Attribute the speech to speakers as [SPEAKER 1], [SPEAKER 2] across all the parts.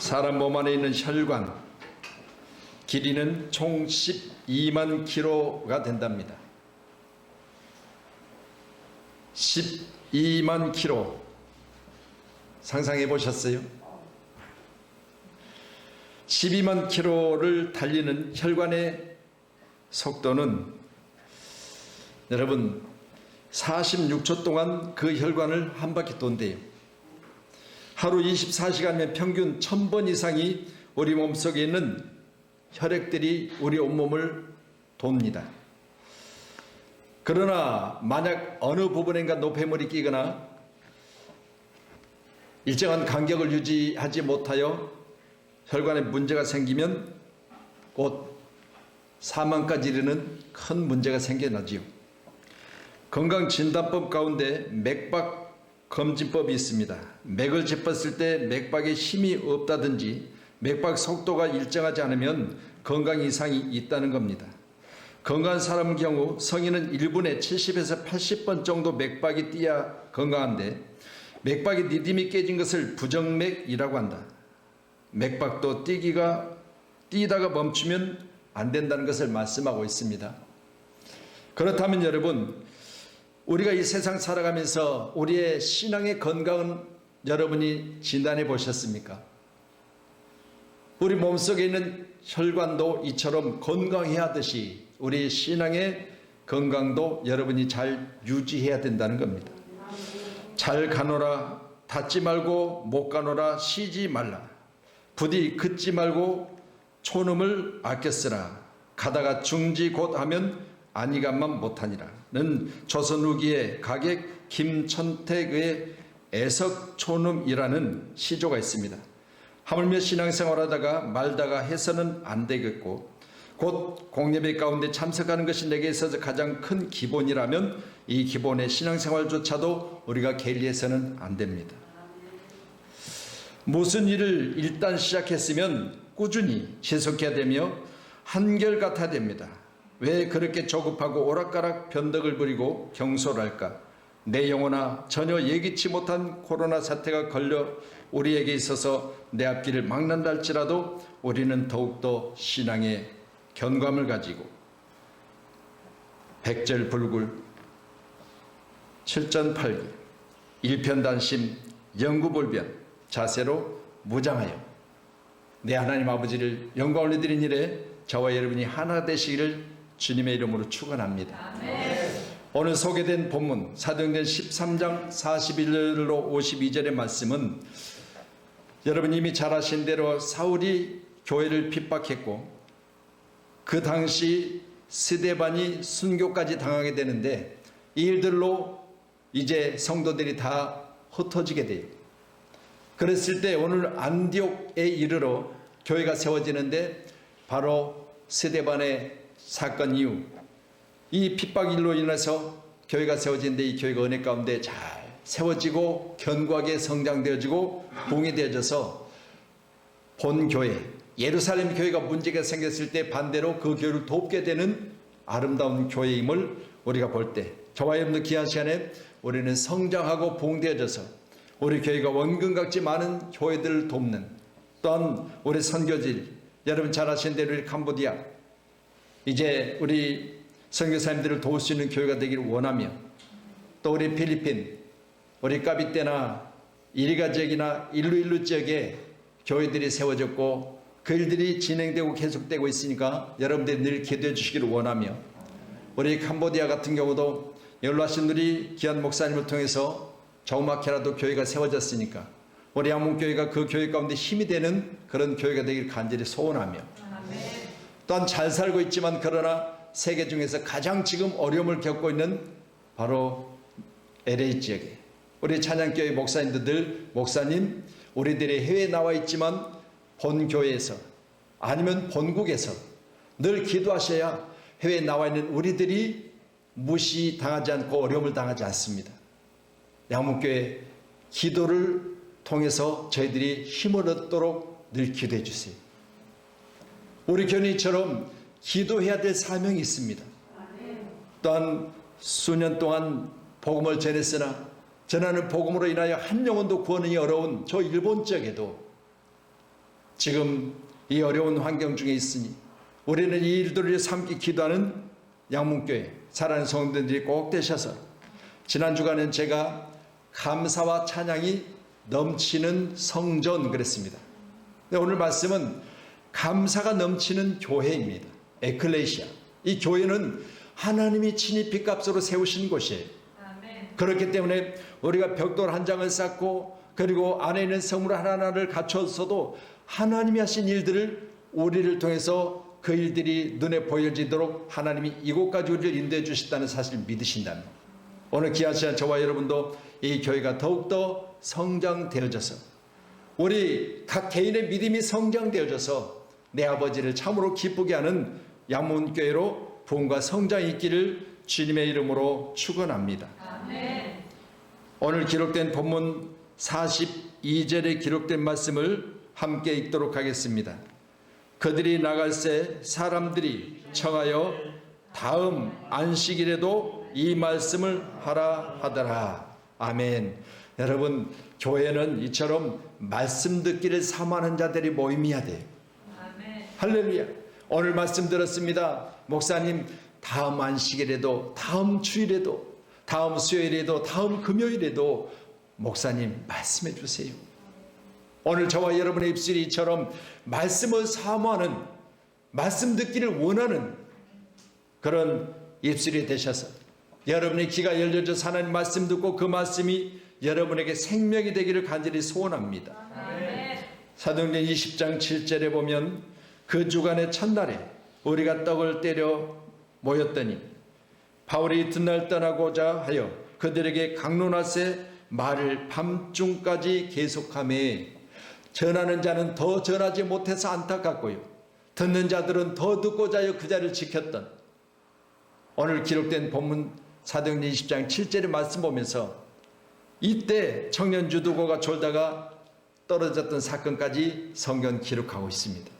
[SPEAKER 1] 사람 몸 안에 있는 혈관 길이는 총 12만 킬로가 된답니다. 12만 킬로 상상해 보셨어요? 12만 킬로를 달리는 혈관의 속도는 여러분 46초 동안 그 혈관을 한 바퀴 돈대요. 하루 24시간이면 평균 1000번 이상이 우리 몸속에 있는 혈액들이 우리 온몸을 돕니다. 그러나 만약 어느 부분인가 노폐물이 끼거나 일정한 간격을 유지하지 못하여 혈관에 문제가 생기면 곧 사망까지 이르는 큰 문제가 생겨나지요. 건강진단법 가운데 맥박 검진법이 있습니다. 맥을 짚었을 때 맥박에 힘이 없다든지 맥박 속도가 일정하지 않으면 건강 이상이 있다는 겁니다. 건강한 사람 경우 성인은 1분에 70에서 80번 정도 맥박이 뛰어야 건강한데 맥박의 리듬이 깨진 것을 부정맥이라고 한다. 맥박도 뛰다가 멈추면 안 된다는 것을 말씀하고 있습니다. 그렇다면 여러분, 우리가 이 세상 살아가면서 우리의 신앙의 건강은 여러분이 진단해 보셨습니까? 우리 몸속에 있는 혈관도 이처럼 건강해야 하듯이 우리 신앙의 건강도 여러분이 잘 유지해야 된다는 겁니다. 잘 가노라, 닫지 말고 못 가노라, 쉬지 말라. 부디 긋지 말고 촌음을 아껴 쓰라. 가다가 중지 곧 하면 안이감만 못하니라. 는 조선 후기의 가객 김천택의 애석촌음이라는 시조가 있습니다. 하물며 신앙생활하다가 말다가 해서는 안 되겠고 곧 공예배 가운데 참석하는 것이 내게 있어서 가장 큰 기본이라면 이 기본의 신앙생활조차도 우리가 게을리해서는 안 됩니다. 무슨 일을 일단 시작했으면 꾸준히 지속해야 되며 한결같아야 됩니다. 왜 그렇게 조급하고 오락가락 변덕을 부리고 경솔할까? 내 영혼아, 전혀 예기치 못한 코로나 사태가 걸려 우리에게 있어서 내 앞길을 막는다 할지라도 우리는 더욱더 신앙의 견감을 가지고 백절불굴, 칠전팔기, 일편단심, 영구불변 자세로 무장하여 내 하나님 아버지를 영광 올려드린 일에 저와 여러분이 하나 되시기를 주님의 이름으로 축원합니다. 오늘 소개된 본문 사도행전 13장 41절로 52절의 말씀은 여러분 이미 잘 아신 대로 사울이 교회를 핍박했고 그 당시 스데반이 순교까지 당하게 되는데 이 일들로 이제 성도들이 다 흩어지게 돼요. 그랬을 때 오늘 안디옥에 이르러 교회가 세워지는데 바로 스데반의 사건 이후 이 핍박일로 인해서 교회가 세워지는데 이 교회가 은혜 가운데 잘 세워지고 견고하게 성장되어지고 붕괴되어져서 본 교회 예루살렘 교회가 문제가 생겼을 때 반대로 그 교회를 돕게 되는 아름다운 교회임을 우리가 볼 때 저와 여러분들 귀한 시간에 우리는 성장하고 붕괴되어져서 우리 교회가 원근각지 많은 교회들을 돕는 또한 우리 선교질 여러분 잘 아시는 대로 캄보디아 이제 우리 선교사님들을 도울 수 있는 교회가 되기를 원하며 또 우리 필리핀 우리 까비떼나 이리가 지역이나 일루일루 지역에 교회들이 세워졌고 그 일들이 진행되고 계속되고 있으니까 여러분들이 늘 기도해 주시기를 원하며 우리 캄보디아 같은 경우도 연로하신 우리 귀한 목사님을 통해서 조그맣게라도 교회가 세워졌으니까 우리 한문교회가 그 교회 가운데 힘이 되는 그런 교회가 되기를 간절히 소원하며 또한 잘 살고 있지만 그러나 세계 중에서 가장 지금 어려움을 겪고 있는 바로 LA 지역에 우리 찬양교회 목사님들 목사님 우리들이 해외에 나와 있지만 본교회에서 아니면 본국에서 늘 기도하셔야 해외에 나와 있는 우리들이 무시당하지 않고 어려움을 당하지 않습니다. 양문교회 기도를 통해서 저희들이 힘을 얻도록 늘 기도해 주세요. 우리 교회처럼 기도해야 될 사명이 있습니다. 또한 수년 동안 복음을 전했으나 전하는 복음으로 인하여 한 영혼도 구원이 어려운 저 일본 지역에도 지금 이 어려운 환경 중에 있으니 우리는 이 일들을 위해서 함께 기도하는 양문교회 사랑하는 성도들이 꼭 되셔서, 지난 주간은 제가 감사와 찬양이 넘치는 성전 그랬습니다. 근데 오늘 말씀은 감사가 넘치는 교회입니다. 에클레시아. 이 교회는 하나님이 친히 빚값으로 세우신 곳이에요. 그렇기 때문에 우리가 벽돌 한 장을 쌓고 그리고 안에 있는 성물 하나하나를 갖췄어도 하나님이 하신 일들을 우리를 통해서 그 일들이 눈에 보여지도록 하나님이 이곳까지 우리를 인도해 주셨다는 사실을 믿으신다면, 오늘 귀한 시간 저와 여러분도 이 교회가 더욱더 성장되어져서 우리 각 개인의 믿음이 성장되어져서 내 아버지를 참으로 기쁘게 하는 양문교회로 부흥과 성장이 있기를 주님의 이름으로 축원합니다. 아멘. 오늘 기록된 본문 42절에 기록된 말씀을 함께 읽도록 하겠습니다. 그들이 나갈새 사람들이 청하여 다음 안식일에도 이 말씀을 하라 하더라. 아멘. 여러분, 교회는 이처럼 말씀 듣기를 사모하는 자들이 모임이어야 돼요. 아멘. 할렐루야. 오늘 말씀 들었습니다. 목사님, 다음 안식일에도, 다음 주일에도, 다음 수요일에도, 다음 금요일에도 목사님 말씀해 주세요. 오늘 저와 여러분의 입술이 이처럼 말씀을 사모하는, 말씀 듣기를 원하는 그런 입술이 되셔서 여러분의 귀가 열려져서 하나님 말씀 듣고 그 말씀이 여러분에게 생명이 되기를 간절히 소원합니다. 아멘. 사도행전 20장 7절에 보면 그 주간의 첫날에 우리가 떡을 때려 모였더니 바울이 이튿날 떠나고자 하여 그들에게 강론하세 말을 밤중까지 계속하며, 전하는 자는 더 전하지 못해서 안타깝고요, 듣는 자들은 더 듣고자 하여 그 자리를 지켰던, 오늘 기록된 본문 사도행전 20장 7절의 말씀 보면서 이때 청년 유두고가 졸다가 떨어졌던 사건까지 성경 기록하고 있습니다.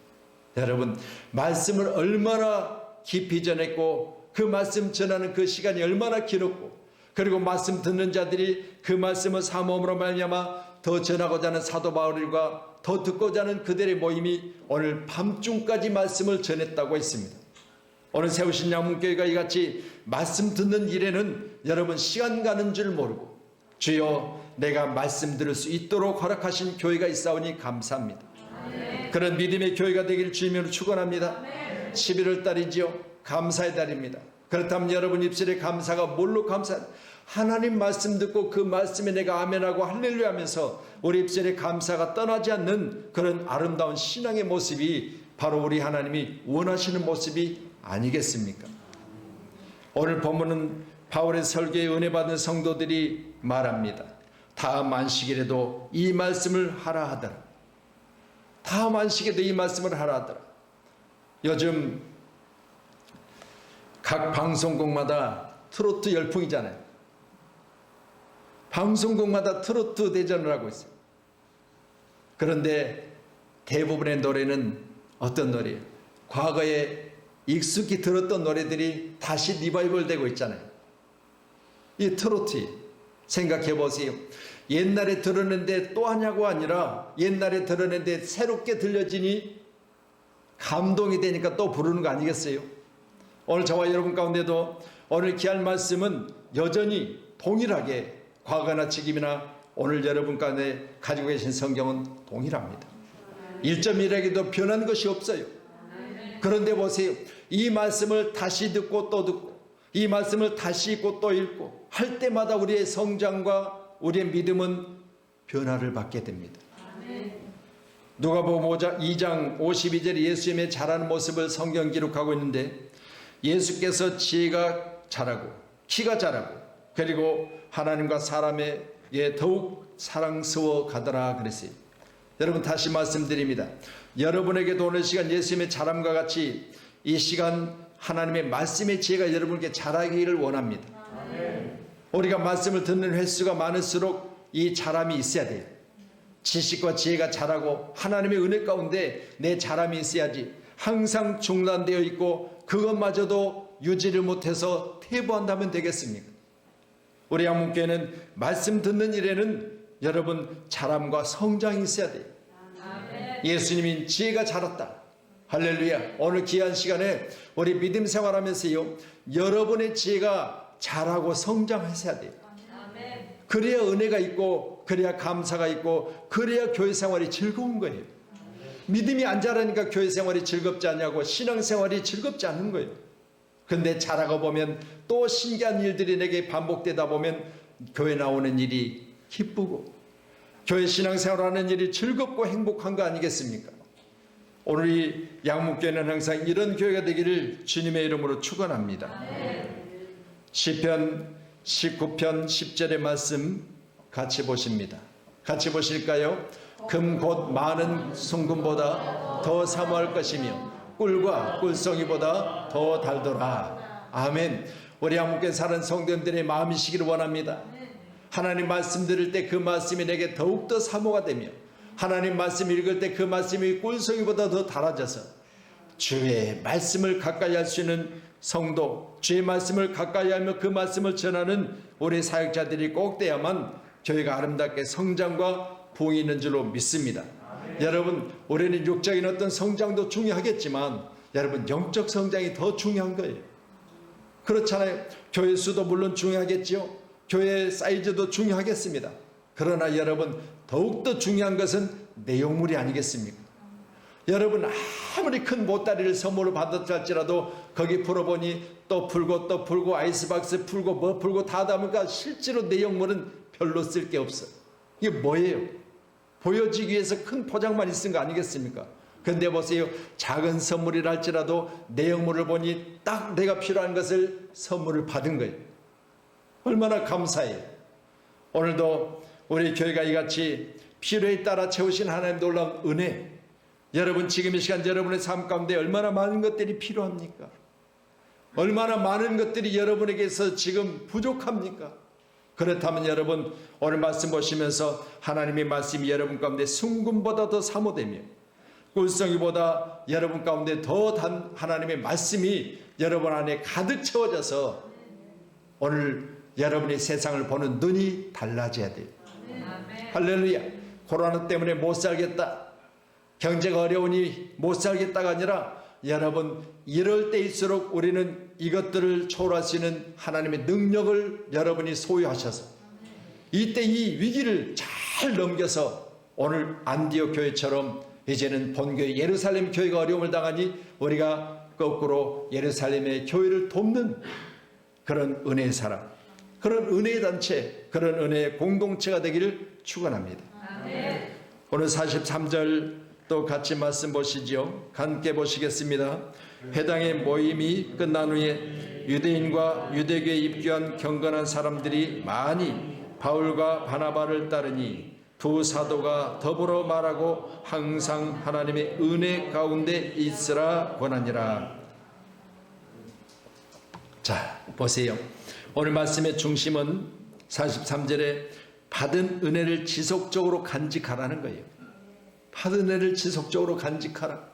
[SPEAKER 1] 여러분, 말씀을 얼마나 깊이 전했고 그 말씀 전하는 그 시간이 얼마나 길었고, 그리고 말씀 듣는 자들이 그 말씀을 사모함으로 말미암아 더 전하고자 하는 사도 바울과 더 듣고자 하는 그들의 모임이 오늘 밤중까지 말씀을 전했다고 했습니다. 오늘 세우신 양문교회가 이같이 말씀 듣는 일에는 여러분 시간 가는 줄 모르고 주여 내가 말씀 들을 수 있도록 허락하신 교회가 있사오니 감사합니다. 아멘. 그런 믿음의 교회가 되기를 주님으로 축원합니다. 아멘. 11월 달이지요. 감사의 달입니다. 그렇다면 여러분 입술의 감사가 뭘로 하나님 말씀 듣고 그 말씀에 내가 아멘하고 할렐루야 하면서 우리 입술의 감사가 떠나지 않는 그런 아름다운 신앙의 모습이 바로 우리 하나님이 원하시는 모습이 아니겠습니까? 오늘 본문은 바울의 설교에 은혜 받은 성도들이 말합니다. 다음 안식일에도 이 말씀을 하라 하더라. 다음 안식에도 이 말씀을 하라 하더라. 요즘 각 방송국마다 트로트 열풍이잖아요. 방송국마다 트로트 대전을 하고 있어요. 그런데 대부분의 노래는 어떤 노래예요? 과거에 익숙히 들었던 노래들이 다시 리바이벌 되고 있잖아요. 이 트로트 생각해 보세요. 옛날에 들었는데 또 하냐고 아니라 옛날에 들었는데 새롭게 들려지니 감동이 되니까 또 부르는 거 아니겠어요? 오늘 저와 여러분 가운데도 오늘 귀한 말씀은 여전히 동일하게 과거나 지금이나 오늘 여러분 가운데 가지고 계신 성경은 동일합니다. 1.1에게도 변한 것이 없어요. 그런데 보세요. 이 말씀을 다시 듣고 또 듣고 이 말씀을 다시 읽고 또 읽고 할 때마다 우리의 성장과 우리의 믿음은 변화를 받게 됩니다. 누가복음 2장 52절에 예수님의 자라는 모습을 성경 기록하고 있는데, 예수께서 지혜가 자라고 키가 자라고 그리고 하나님과 사람에게 더욱 사랑스러워 가더라 그랬어요. 여러분 다시 말씀드립니다. 여러분에게도 오늘 시간 예수님의 자람과 같이 이 시간 하나님의 말씀의 지혜가 여러분에게 자라기를 원합니다. 아멘. 우리가 말씀을 듣는 횟수가 많을수록 이 자람이 있어야 돼요. 지식과 지혜가 자라고 하나님의 은혜 가운데 내 자람이 있어야지 항상 중단되어 있고 그것마저도 유지를 못해서 퇴보한다면 되겠습니까? 우리 양문교회는 말씀 듣는 일에는 여러분 자람과 성장이 있어야 돼요. 아멘. 예수님인 지혜가 자랐다. 할렐루야. 오늘 귀한 시간에 우리 믿음 생활하면서요, 여러분의 지혜가 자라고 성장하셔야 돼요. 그래야 은혜가 있고, 그래야 감사가 있고, 그래야 교회 생활이 즐거운 거예요. 믿음이 안 자라니까 교회 생활이 즐겁지 않냐고, 신앙 생활이 즐겁지 않은 거예요. 근데 자라가 보면 또 신기한 일들이 내게 반복되다 보면 교회 나오는 일이 기쁘고, 교회 신앙 생활하는 일이 즐겁고 행복한 거 아니겠습니까? 오늘 이 양문교회는 항상 이런 교회가 되기를 주님의 이름으로 축원합니다. 시편 19편 10절의 말씀 같이 보십니다. 같이 보실까요? 금 곧 많은 순금보다 더 사모할 것이며 꿀과 꿀송이보다 더 달더라. 아멘. 우리 한국에 사는 성도님들의 마음이시기를 원합니다. 하나님 말씀 들을 때 그 말씀이 내게 더욱더 사모가 되며, 하나님 말씀 읽을 때 그 말씀이 꿀송이보다 더 달아져서 주의 말씀을 가까이 할 수 있는 성도, 주의 말씀을 가까이 하며 그 말씀을 전하는 우리 사역자들이 꼭 돼야만 교회가 아름답게 성장과 부흥이 있는 줄로 믿습니다. 여러분, 우리는 육적인 어떤 성장도 중요하겠지만 여러분, 영적 성장이 더 중요한 거예요. 그렇잖아요. 교회 수도 물론 중요하겠지요. 교회 사이즈도 중요하겠습니다. 그러나 여러분, 더욱더 중요한 것은 내용물이 아니겠습니까? 여러분, 아무리 큰 보따리를 선물로 받았다 할지라도 거기 풀어보니 또 풀고 아이스박스 풀고 뭐 풀고 다 담으니까 실제로 내용물은 별로 쓸 게 없어요. 이게 뭐예요? 보여지기 위해서 큰 포장만 있은 거 아니겠습니까? 근데 보세요. 작은 선물이라 할지라도 내용물을 보니 딱 내가 필요한 것을 선물을 받은 거예요. 얼마나 감사해요. 오늘도 우리 교회가 이같이 필요에 따라 채우신 하나님 놀라운 은혜, 여러분 지금 이 시간 여러분의 삶 가운데 얼마나 많은 것들이 필요합니까? 얼마나 많은 것들이 여러분에게서 지금 부족합니까? 그렇다면 여러분, 오늘 말씀 보시면서 하나님의 말씀이 여러분 가운데 순금보다 더 사모되며 꿀송이보다 여러분 가운데 더 단 하나님의 말씀이 여러분 안에 가득 채워져서 오늘 여러분이 세상을 보는 눈이 달라져야 돼요. 할렐루야. 코로나 때문에 못 살겠다, 경제가 어려우니 못 살겠다가 아니라 여러분, 이럴 때일수록 우리는 이것들을 초월할 수 있는 하나님의 능력을 여러분이 소유하셔서 이때 이 위기를 잘 넘겨서 오늘 안디옥 교회처럼 이제는 본교회 예루살렘 교회가 어려움을 당하니 우리가 거꾸로 예루살렘의 교회를 돕는 그런 은혜의 사람, 그런 은혜의 단체, 그런 은혜의 공동체가 되기를 축원합니다. 오늘 43절 또 같이 말씀 보시죠. 함께 보시겠습니다. 회당의 모임이 끝난 후에 유대인과 유대교에 입교한 경건한 사람들이 많이 바울과 바나바를 따르니 두 사도가 더불어 말하고 항상 하나님의 은혜 가운데 있으라 권하니라. 자, 보세요. 오늘 말씀의 중심은 43절에 받은 은혜를 지속적으로 간직하라는 거예요. 받은 은혜를 지속적으로 간직하라.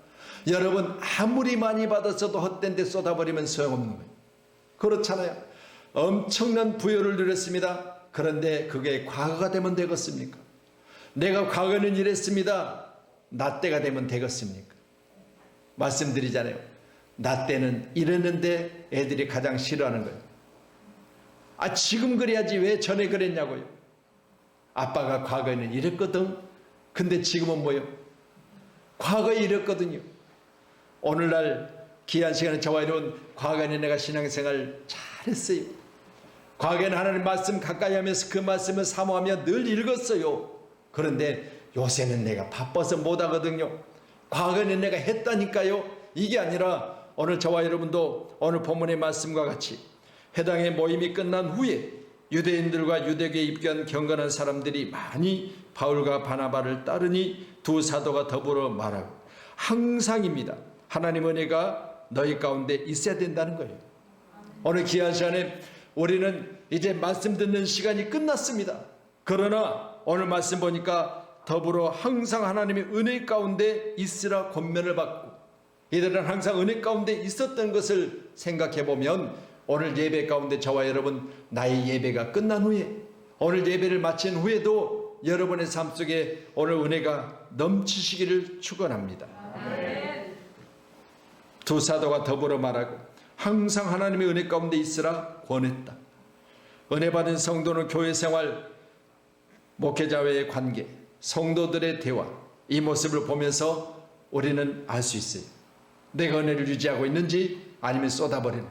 [SPEAKER 1] 여러분, 아무리 많이 받았어도 헛된 데 쏟아버리면 소용없는 거예요. 그렇잖아요. 엄청난 부여를 누렸습니다. 그런데 그게 과거가 되면 되겠습니까? 내가 과거는 이랬습니다. 나 때가 되면 되겠습니까? 말씀드리잖아요. 나 때는 이랬는데 애들이 가장 싫어하는 거예요. 아, 지금 그래야지 왜 전에 그랬냐고요. 아빠가 과거에는 이랬거든. 근데 지금은 뭐요? 과거에 이랬거든요. 오늘날 귀한 시간에 저와 여러분, 과거에는 내가 신앙생활 잘했어요. 과거에는 하나님 말씀 가까이 하면서 그 말씀을 사모하며 늘 읽었어요. 그런데 요새는 내가 바빠서 못하거든요. 과거에는 내가 했다니까요. 이게 아니라 오늘 저와 여러분도 오늘 본문의 말씀과 같이 회당의 모임이 끝난 후에 유대인들과 유대교에 입교한 경건한 사람들이 많이 바울과 바나바를 따르니 두 사도가 더불어 말하고 항상입니다. 하나님 은혜가 너희 가운데 있어야 된다는 거예요. 오늘 귀한 시간에 우리는 이제 말씀 듣는 시간이 끝났습니다. 그러나 오늘 말씀 보니까 더불어 항상 하나님의 은혜 가운데 있으라 권면을 받고, 이들은 항상 은혜 가운데 있었던 것을 생각해 보면 오늘 예배 가운데 저와 여러분, 나의 예배가 끝난 후에, 오늘 예배를 마친 후에도 여러분의 삶 속에 오늘 은혜가 넘치시기를 축원합니다. 두 사도가 더불어 말하고 항상 하나님의 은혜 가운데 있으라 권했다. 은혜 받은 성도는 교회 생활, 목회자와의 관계, 성도들의 대화, 이 모습을 보면서 우리는 알 수 있어요. 내가 은혜를 유지하고 있는지 아니면 쏟아버리는지.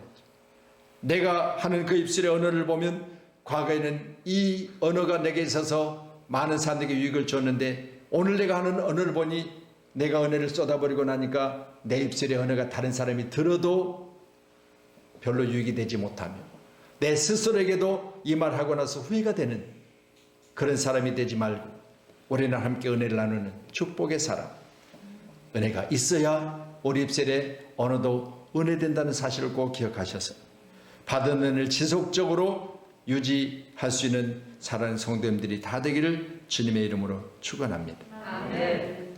[SPEAKER 1] 내가 하는 그 입술의 언어를 보면 과거에는 이 언어가 내게 있어서 많은 사람에게 유익을 줬는데 오늘 내가 하는 언어를 보니 내가 은혜를 쏟아버리고 나니까 내 입술의 언어가 다른 사람이 들어도 별로 유익이 되지 못하며 내 스스로에게도 이 말하고 나서 후회가 되는 그런 사람이 되지 말고 우리는 함께 은혜를 나누는 축복의 사람, 은혜가 있어야 우리 입술의 언어도 은혜된다는 사실을 꼭 기억하셔서 받은 은혜를 지속적으로 유지할 수 있는 사랑하는 성도님들이 다 되기를 주님의 이름으로 축원합니다. 아멘.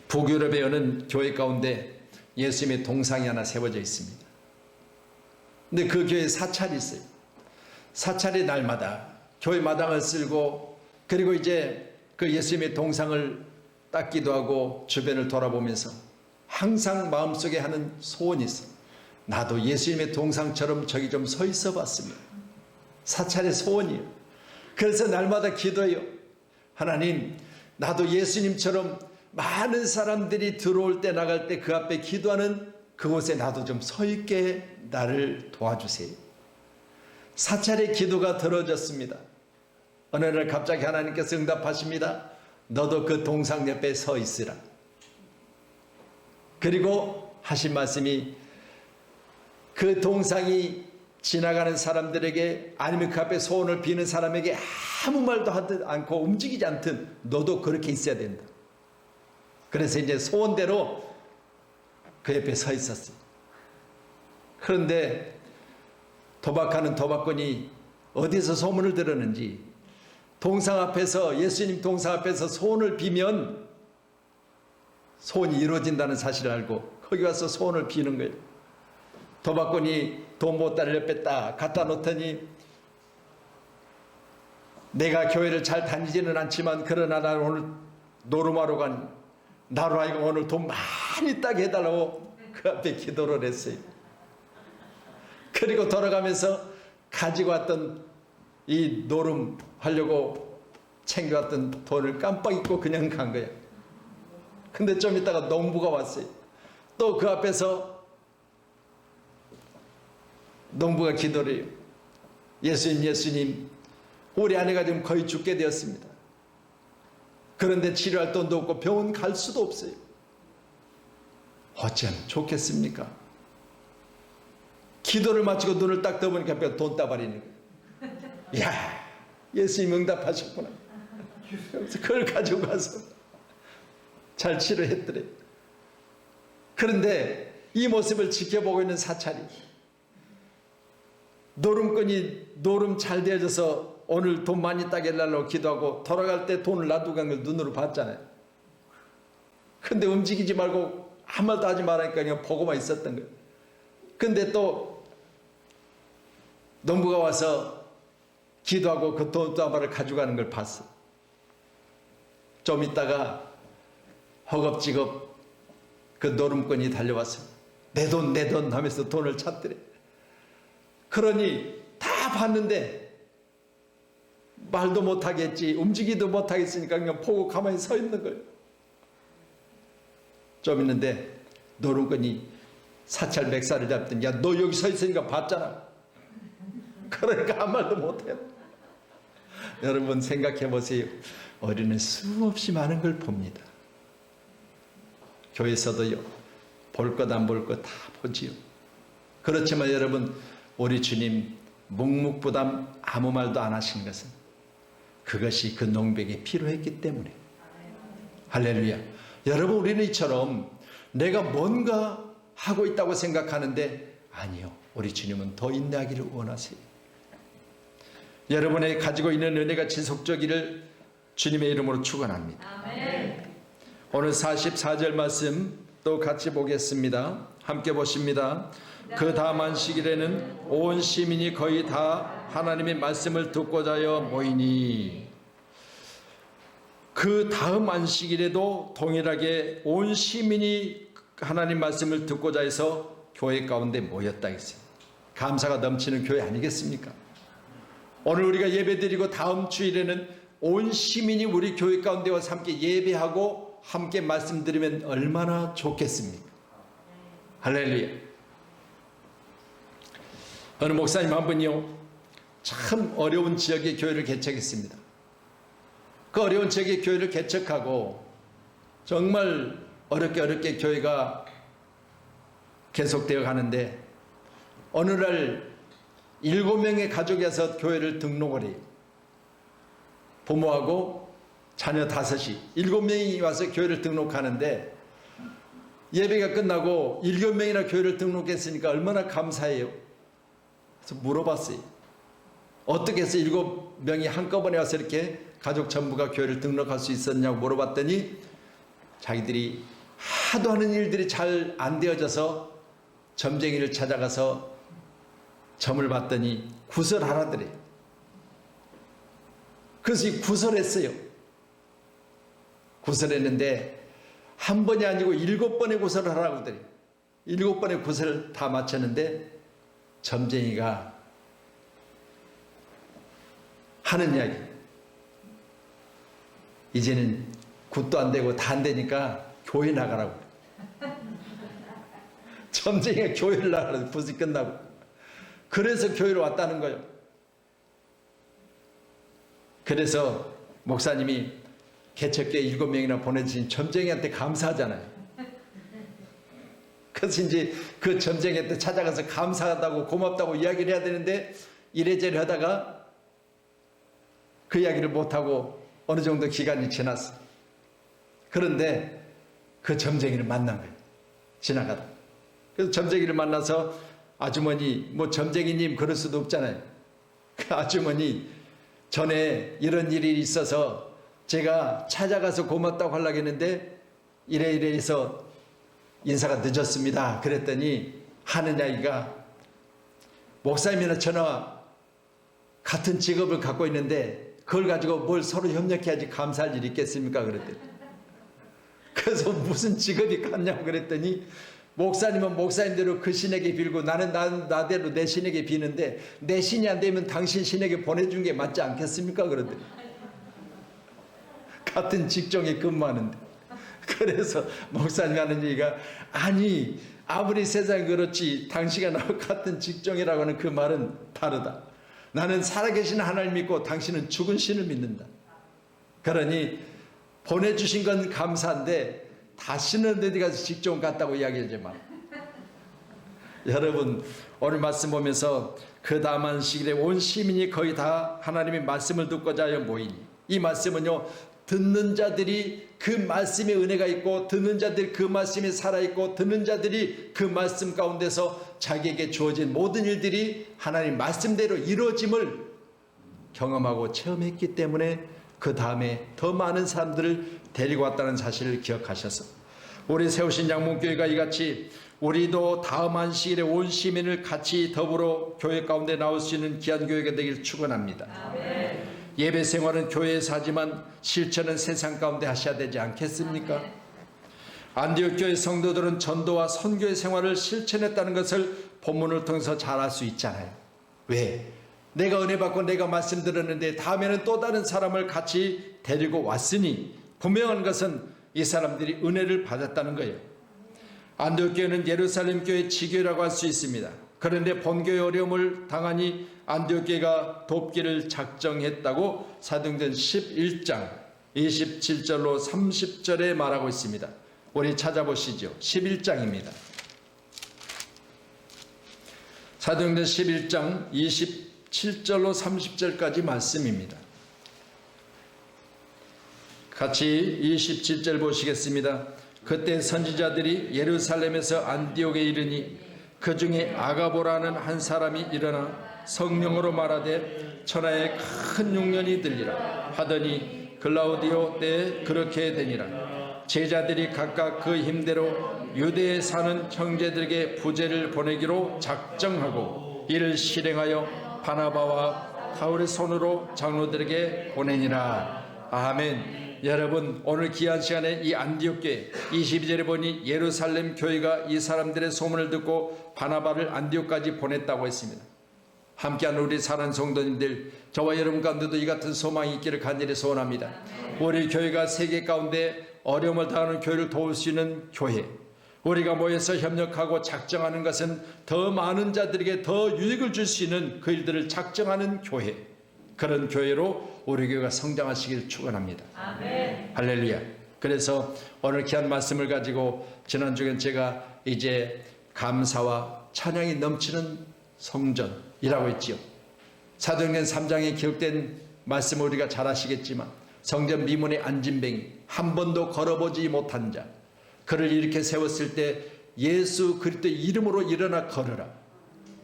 [SPEAKER 1] 북유럽에 어느 교회 가운데 예수님의 동상이 하나 세워져 있습니다. 근데 그 교회에 사찰이 있어요. 사찰이 날마다 교회 마당을 쓸고 그리고 이제 그 예수님의 동상을 닦기도 하고 주변을 돌아보면서 항상 마음속에 하는 소원이 있어. 나도 예수님의 동상처럼 저기 좀 서 있어 봤으면. 사찰의 소원이에요. 그래서 날마다 기도해요. 하나님, 나도 예수님처럼 많은 사람들이 들어올 때 나갈 때 그 앞에 기도하는 그곳에 나도 좀 서 있게 나를 도와주세요. 사찰의 기도가 들어졌습니다. 어느 날 갑자기 하나님께서 응답하십니다. 너도 그 동상 옆에 서 있으라. 그리고 하신 말씀이 그 동상이 지나가는 사람들에게 아니면 그 앞에 소원을 비는 사람에게 아무 말도 하지 않고 움직이지 않든 너도 그렇게 있어야 된다. 그래서 이제 소원대로 그 옆에 서 있었어요. 그런데 도박하는 도박꾼이 어디서 소문을 들었는지 동상 앞에서 예수님 동상 앞에서 소원을 비면 소원이 이루어진다는 사실을 알고 거기 와서 소원을 비는 거예요. 도박꾼이 돈 보따리를 옆에 딱 갖다 놓더니 내가 교회를 잘 다니지는 않지만 그러나 나는 오늘 노름하러 간 나로 하여금 오늘 돈 많이 따게 해달라고 그 앞에 기도를 했어요. 그리고 돌아가면서 가지고 왔던 이 노름 하려고 챙겨왔던 돈을 깜빡 잊고 그냥 간 거야. 근데 좀 있다가 농부가 왔어요. 또 그 앞에서 농부가 기도를 해요. 예수님, 우리 아내가 지금 거의 죽게 되었습니다. 그런데 치료할 돈도 없고 병원 갈 수도 없어요. 어찌하면 좋겠습니까? 기도를 마치고 눈을 딱 떠보니까 앞에 돈 따발이는 거예요. 이야, 예수님 응답하셨구나. 그래서 그걸 가지고 가서 잘 치료했더래. 그런데 이 모습을 지켜보고 있는 사찰이 노름꾼이 노름 잘 되어져서 오늘 돈 많이 따게 해달라고 기도하고 돌아갈 때 돈을 놔두고 간 걸 눈으로 봤잖아요. 근데 움직이지 말고 아무 말도 하지 말라니까 그냥 보고만 있었던 거예요. 근데 또 농부가 와서 기도하고 그 돈다발을 가져가는 걸 봤어. 좀 있다가 허겁지겁 그 노름꾼이 달려와서 내 돈 하면서 돈을 찾더래. 그러니 다 봤는데 말도 못하겠지, 움직이도 못하겠으니까 그냥 보고 가만히 서 있는 거예요. 좀 있는데 노름꾼이 사찰 맥살을 잡더니 야, 너 여기 서 있으니까 봤잖아. 그러니까 아무 말도 못해요. 여러분 생각해 보세요. 우리는 수없이 많은 걸 봅니다. 교회에서도요, 볼 것 안 볼 것 다 보지요. 그렇지만 여러분, 우리 주님 묵묵부담 아무 말도 안 하신 것은 그것이 그 농백에 필요했기 때문에. 할렐루야. 여러분, 우리는 이처럼 내가 뭔가 하고 있다고 생각하는데 아니요, 우리 주님은 더 인내하기를 원하세요. 여러분의 가지고 있는 은혜가 지속적이를 주님의 이름으로 축원합니다. 아멘. 오늘 44절 말씀 또 같이 보겠습니다. 함께 보십니다. 그 다음 안식일에는 온 시민이 거의 다 하나님의 말씀을 듣고자 하여 모이니. 그 다음 안식일에도 동일하게 온 시민이 하나님 말씀을 듣고자 해서 교회 가운데 모였다 했어요. 감사가 넘치는 교회 아니겠습니까? 오늘 우리가 예배드리고 다음 주일에는 온 시민이 우리 교회 가운데 와서 함께 예배하고 함께 말씀드리면 얼마나 좋겠습니까? 할렐루야. 어느 목사님 한 분이요, 참 어려운 지역의 교회를 개척했습니다. 그 어려운 지역의 교회를 개척하고 정말 어렵게 교회가 계속되어 가는데 어느 날 7명의 가족이 와서 교회를 등록을 해요. 부모하고 자녀 5이 7명이 와서 교회를 등록하는데 예배가 끝나고 7명이나 교회를 등록했으니까 얼마나 감사해요. 그래서 물어봤어요. 어떻게 해서 7명이 한꺼번에 와서 이렇게 가족 전부가 교회를 등록할 수 있었냐고 물어봤더니 자기들이 하도 하는 일들이 잘 안 되어져서 점쟁이를 찾아가서 점을 봤더니 구설하라더래. 그래서 구설했어요. 구설했는데 한 번이 아니고 7번의 구설을 하라고 하더래. 7번의 구설을 다 마쳤는데 점쟁이가 하는 이야기, 이제는 굿도 안 되고 다 안 되니까 교회 나가라고. 점쟁이가 교회를 나가라고. 굿이 끝나고. 그래서 교회로 왔다는 거예요. 그래서 목사님이 개척교회 7명이나 보내주신 점쟁이한테 감사하잖아요. 그래서 이제 그 점쟁이한테 찾아가서 감사하다고 고맙다고 이야기를 해야 되는데 이래저래 하다가 그 이야기를 못하고 어느 정도 기간이 지났어. 그런데 그 점쟁이를 만난 거예요. 지나가다. 그래서 점쟁이를 만나서 아주머니, 뭐 점쟁이님 그럴 수도 없잖아요. 그 아주머니, 전에 이런 일이 있어서 제가 찾아가서 고맙다고 하려고 했는데 이래 해서 인사가 늦었습니다. 그랬더니 하는 이야기가, 목사님이나 저나 같은 직업을 갖고 있는데 그걸 가지고 뭘 서로 협력해야지 감사할 일이 있겠습니까? 그랬더니. 그래서 무슨 직업이 같냐고 그랬더니 목사님은 목사님대로 그 신에게 빌고 나는 나대로 내 신에게 비는데 내 신이 안 되면 당신 신에게 보내준 게 맞지 않겠습니까? 그러더니. 같은 직종에 근무하는데. 그래서 목사님 하는 얘기가, 아니 아무리 세상이 그렇지 당신과 나하고 같은 직종이라고 하는 그 말은 다르다. 나는 살아계신 하나님 믿고 당신은 죽은 신을 믿는다. 그러니 보내주신 건 감사한데 다시는 어디 가서 직종 같다고 이야기하지 마. 여러분, 오늘 말씀 보면서 그 다음 안식일에 온 시민이 거의 다 하나님의 말씀을 듣고자 하여 모이니, 이 말씀은요, 듣는 자들이 그 말씀에 은혜가 있고 듣는 자들이 그 말씀에 살아있고 듣는 자들이 그 말씀 가운데서 자기에게 주어진 모든 일들이 하나님 말씀대로 이루어짐을 경험하고 체험했기 때문에 그 다음에 더 많은 사람들을 데리고 왔다는 사실을 기억하셔서 우리 세우신 양문교회가 이같이 우리도 다음 안식일에 온 시민을 같이 더불어 교회 가운데 나올 수 있는 귀한 교회가 되길 축원합니다. 아멘. 예배 생활은 교회에서 하지만 실천은 세상 가운데 하셔야 되지 않겠습니까? 안디옥 교회 성도들은 전도와 선교의 생활을 실천했다는 것을 본문을 통해서 잘 알 수 있잖아요. 왜? 내가 은혜 받고 내가 말씀 들었는데 다음에는 또 다른 사람을 같이 데리고 왔으니 분명한 것은 이 사람들이 은혜를 받았다는 거예요. 안디옥 교회는 예루살렘 교회의 지교라고 할 수 있습니다. 그런데 본교의 어려움을 당하니 안디옥 교회가 돕기를 작정했다고 사도행전 11장 27절로 30절에 말하고 있습니다. 우리 찾아보시죠. 11장입니다. 사도행전 11장 27절로 30절까지 말씀입니다. 같이 27절 보시겠습니다. 그때 선지자들이 예루살렘에서 안디옥에 이르니 그 중에 아가보라는 한 사람이 일어나 성령으로 말하되 천하에 큰 흉년이 들리라 하더니 글라우디오 때에 그렇게 되니라. 제자들이 각각 그 힘대로 유대에 사는 형제들에게 부제를 보내기로 작정하고 이를 실행하여 바나바와 바울의 손으로 장로들에게 보내니라. 아멘. 여러분, 오늘 귀한 시간에 이 안디옥 교회 22절에 보니 예루살렘 교회가 이 사람들의 소문을 듣고 바나바를 안디옥까지 보냈다고 했습니다. 함께한 우리 사랑하는 성도님들, 저와 여러분 가운데도 이 같은 소망이 있기를 간절히 소원합니다. 우리 교회가 세계 가운데 어려움을 당하는 교회를 도울 수 있는 교회, 우리가 모여서 협력하고 작정하는 것은 더 많은 자들에게 더 유익을 줄 수 있는 그 일들을 작정하는 교회, 그런 교회로 우리 교회가 성장하시길 축원합니다. 아멘. 할렐루야. 그래서 오늘 귀한 말씀을 가지고 지난주엔 제가 이제 감사와 찬양이 넘치는 성전이라고 했지요. 사도행전 3장에 기록된 말씀을 우리가 잘 아시겠지만, 성전 미문에 앉은 뱅이, 한 번도 걸어보지 못한 자, 그를 이렇게 세웠을 때 예수 그리스도 이름으로 일어나 걸으라.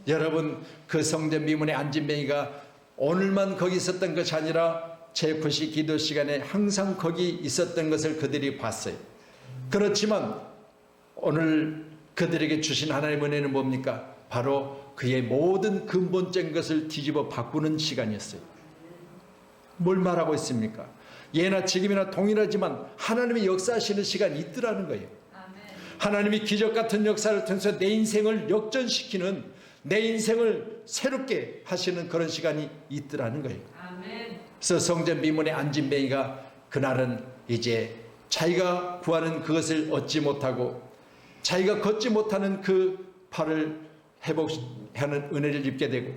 [SPEAKER 1] 여러분, 그 성전 미문에 앉은 뱅이가 오늘만 거기 있었던 것이 아니라 제9시 기도 시간에 항상 거기 있었던 것을 그들이 봤어요. 그렇지만 오늘 그들에게 주신 하나님의 은혜는 뭡니까? 바로 그의 모든 근본적인 것을 뒤집어 바꾸는 시간이었어요. 뭘 말하고 있습니까? 예나 지금이나 동일하지만 하나님의 역사하시는 시간이 있더라는 거예요. 하나님이 기적 같은 역사를 통해서 내 인생을 역전시키는, 내 인생을 새롭게 하시는 그런 시간이 있더라는 거예요. 그래서 성전 미문에 앉은 뱅이가 그날은 이제 자기가 구하는 그것을 얻지 못하고 자기가 걷지 못하는 그 팔을 회복하는 은혜를 입게 되고,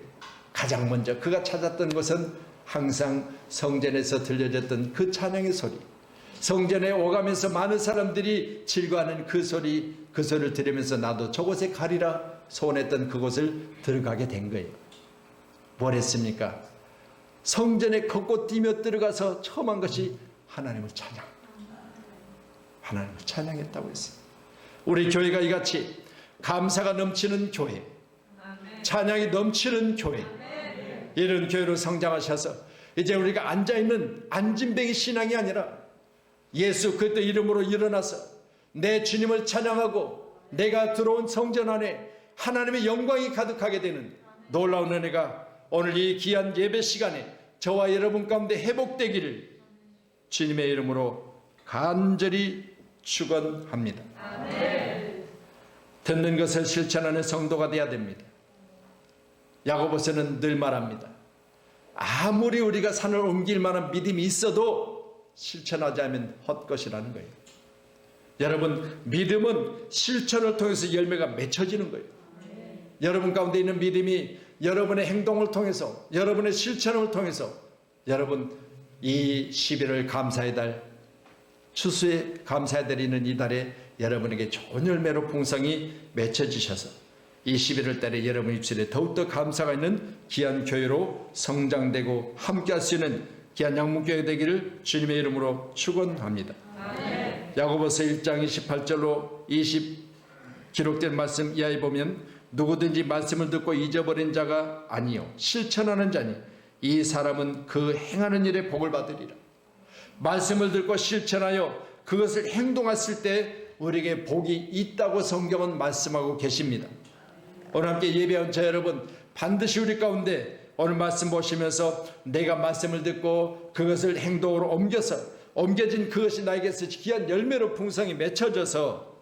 [SPEAKER 1] 가장 먼저 그가 찾았던 것은 항상 성전에서 들려졌던 그 찬양의 소리, 성전에 오가면서 많은 사람들이 즐거워하는 그 소리, 그 소리를 들으면서 나도 저곳에 가리라 소원했던 그곳을 들어가게 된 거예요. 뭘 했습니까? 성전에 걷고 뛰며 들어가서 처음 한 것이 하나님을 찬양했다고 했어요. 우리 교회가 이같이 감사가 넘치는 교회, 찬양이 넘치는 교회, 이런 교회로 성장하셔서 이제 우리가 앉아있는 앉은뱅이 신앙이 아니라 예수 그리스도 이름으로 일어나서 내 주님을 찬양하고 내가 들어온 성전 안에 하나님의 영광이 가득하게 되는 놀라운 은혜가 오늘 이 귀한 예배 시간에 저와 여러분 가운데 회복되기를 주님의 이름으로 간절히 축원합니다. 아멘. 듣는 것을 실천하는 성도가 되어야 됩니다. 야고보서는 늘 말합니다. 아무리 우리가 산을 옮길 만한 믿음이 있어도 실천하지 않으면 헛것이라는 거예요. 여러분, 믿음은 실천을 통해서 열매가 맺혀지는 거예요. 여러분 가운데 있는 믿음이 여러분의 행동을 통해서, 여러분의 실천을 통해서, 여러분 이 11월 감사의 달, 추수의 감사의 달이 있는 이 달에 여러분에게 좋은 열매로 풍성이 맺혀지셔서 이 11월 달에 여러분 입술에 더욱더 감사가 있는 귀한 교회로 성장되고 함께할 수 있는 귀한 양문교회 되기를 주님의 이름으로 축원합니다. 야고보서 1장 28절로 20 기록된 말씀 이하에 보면, 누구든지 말씀을 듣고 잊어버린 자가 아니요 실천하는 자니 이 사람은 그 행하는 일에 복을 받으리라. 말씀을 듣고 실천하여 그것을 행동했을 때 우리에게 복이 있다고 성경은 말씀하고 계십니다. 오늘 함께 예배한 저 여러분, 반드시 우리 가운데 오늘 말씀 보시면서 내가 말씀을 듣고 그것을 행동으로 옮겨진 그것이 나에게서 귀한 열매로 풍성히 맺혀져서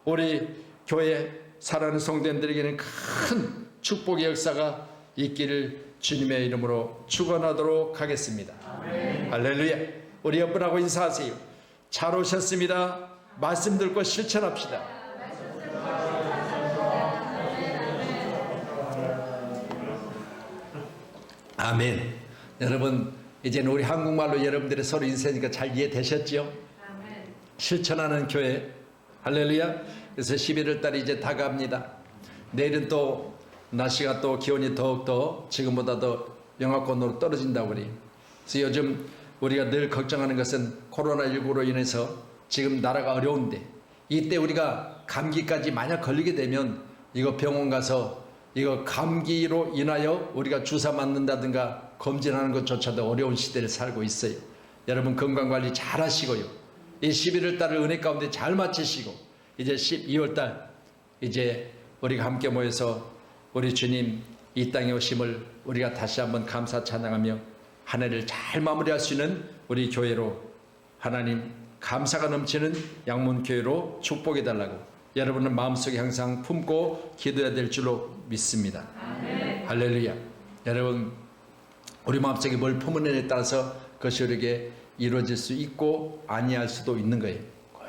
[SPEAKER 1] 우리 교회 사랑하는 성도님들에게는 큰 축복의 역사가 있기를 주님의 이름으로 축원하도록 하겠습니다. 아멘. 할렐루야. 우리 옆분하고 인사하세요. 잘 오셨습니다. 말씀 듣고 실천합시다. 아멘. 여러분, 이제는 우리 한국말로 여러분들이 서로 인사하니까 잘 이해되셨죠? 아멘. 실천하는 교회. 할렐루야. 그래서 11월 달이 이제 다가갑니다. 내일은 또 날씨가 또 기온이 더욱더 지금보다 더 영하권으로 떨어진다고 그래요. 그래서 요즘 우리가 늘 걱정하는 것은 코로나19로 인해서 지금 나라가 어려운데, 이때 우리가 감기까지 만약 걸리게 되면 이거 병원 가서 이거 감기로 인하여 우리가 주사 맞는다든가 검진하는 것조차도 어려운 시대를 살고 있어요. 여러분 건강관리 잘 하시고요. 이 11월 달을 은혜 가운데 잘 마치시고 이제 12월 달 이제 우리가 함께 모여서 우리 주님 이 땅에 오심을 우리가 다시 한번 감사 찬양하며 한 해를 잘 마무리할 수 있는 우리 교회로, 하나님 감사가 넘치는 양문교회로 축복해 달라고 여러분은 마음속에 항상 품고 기도해야 될 줄로 믿습니다. 아멘. 할렐루야. 여러분, 우리 마음속에 뭘 품느냐에 따라서 그것이 우리에게 이루어질 수 있고 아니할 수도 있는 거예요.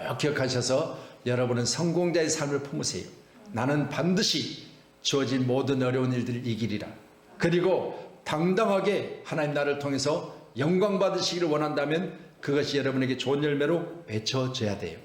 [SPEAKER 1] 꼭 기억하셔서 여러분은 성공자의 삶을 품으세요. 나는 반드시 주어진 모든 어려운 일들을 이기리라. 그리고 당당하게 하나님 나를 통해서 영광 받으시기를 원한다면 그것이 여러분에게 좋은 열매로 맺혀져야 돼요.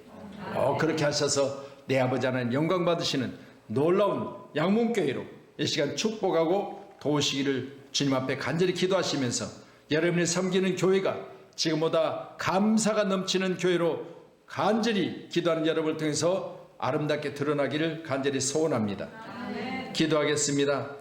[SPEAKER 1] 그렇게 하셔서 내 아버지 하나님 영광 받으시는 놀라운 양문교회로 이 시간 축복하고 도우시기를 주님 앞에 간절히 기도하시면서 여러분이 섬기는 교회가 지금보다 감사가 넘치는 교회로 간절히 기도하는 여러분을 통해서 아름답게 드러나기를 간절히 소원합니다. 기도하겠습니다.